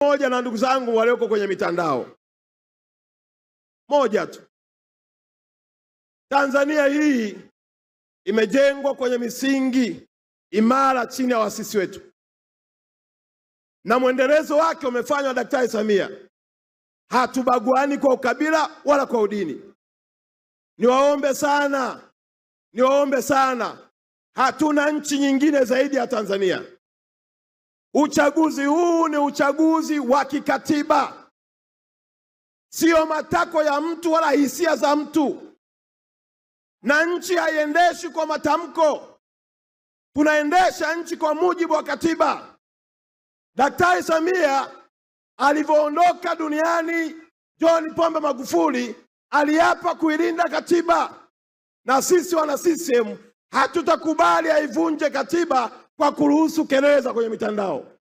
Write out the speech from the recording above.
moja na ndugu zangu walioko kwenye mitandao. Moja tu. Tanzania hii imejengwa kwenye misingi imara chini ya waasisi wetu, na mwendelezo wake umefanywa Daktari Samia. Hatubaguani kwa ukabila wala kwa udini. Niwaombe sana, hatuna nchi nyingine zaidi ya Tanzania. Uchaguzi huu ni uchaguzi wa kikatiba, sio matako ya mtu wala hisia za mtu, na nchi haiendeshi kwa matamko. Tunaendesha nchi kwa mujibu wa katiba. Daktari Samia alivyoondoka duniani, John Pombe Magufuli aliapa kuilinda katiba, na sisi wana CCM hatutakubali aivunje katiba kwa kuruhusu kelele za kwenye mitandao.